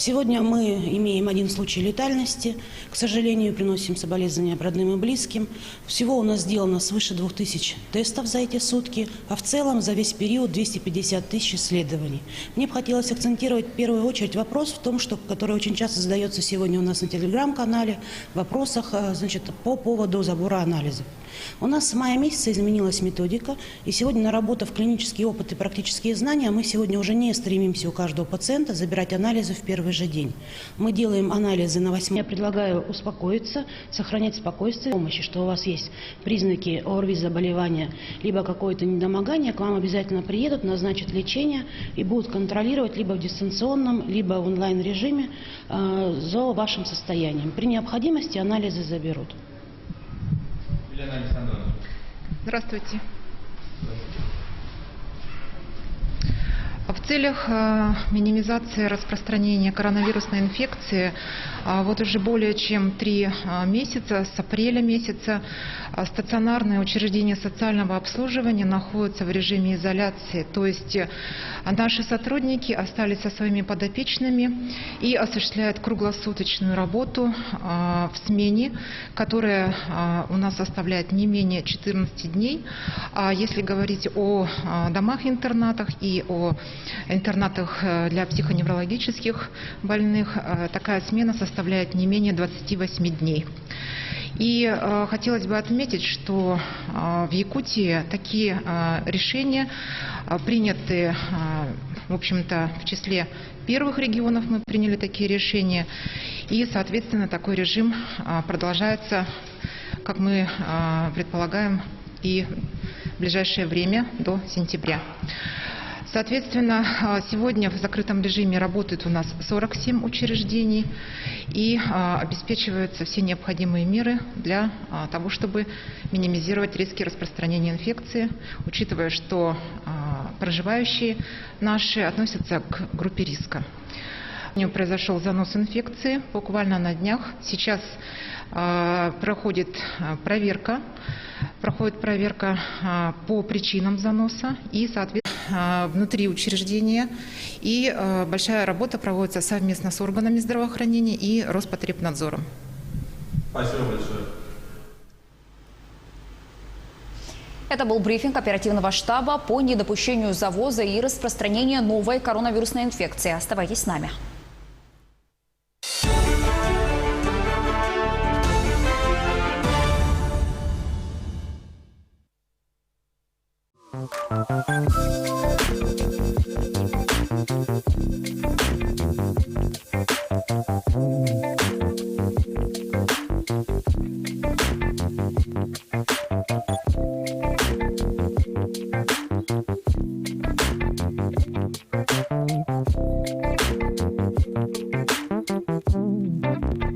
Сегодня мы имеем один случай летальности. К сожалению, приносим соболезнования родным и близким. Всего у нас сделано свыше 2000 тестов за эти сутки, а в целом за весь период 250 тысяч исследований. Мне бы хотелось акцентировать в первую очередь вопрос в том, который очень часто задается сегодня у нас на телеграм-канале, в вопросах по поводу забора анализов. У нас с мая месяца изменилась методика, и сегодня, наработав клинический опыт и практические знания, мы сегодня уже не стремимся у каждого пациента забирать анализы в первый же день. Мы делаем анализы на 8. Я предлагаю успокоиться, сохранять спокойствие, помощи, что у вас есть признаки ОРВИ заболевания, либо какое-то недомогание, к вам обязательно приедут, назначат лечение и будут контролировать либо в дистанционном, либо в онлайн-режиме за вашим состоянием. При необходимости анализы заберут. Елена Александровна. Здравствуйте. В целях минимизации распространения коронавирусной инфекции вот уже более чем 3 месяца, с апреля месяца, стационарные учреждения социального обслуживания находятся в режиме изоляции. То есть наши сотрудники остались со своими подопечными и осуществляют круглосуточную работу в смене, которая у нас составляет не менее 14 дней. А если говорить о домах-интернатах и о интернатах для психоневрологических больных, такая смена составляет не менее 28 дней. И хотелось бы отметить, что в Якутии такие решения приняты, в общем-то, в числе первых регионов мы приняли такие решения. И, соответственно, такой режим продолжается, как мы предполагаем, и в ближайшее время до сентября. Соответственно, сегодня в закрытом режиме работает у нас 47 учреждений и обеспечиваются все необходимые меры для того, чтобы минимизировать риски распространения инфекции, учитывая, что проживающие наши относятся к группе риска. Произошел занос инфекции буквально на днях. Сейчас проходит проверка по причинам заноса и, соответственно, внутри учреждения. И большая работа проводится совместно с органами здравоохранения и Роспотребнадзором. Спасибо большое. Это был брифинг оперативного штаба по недопущению завоза и распространения новой коронавирусной инфекции. Оставайтесь с нами.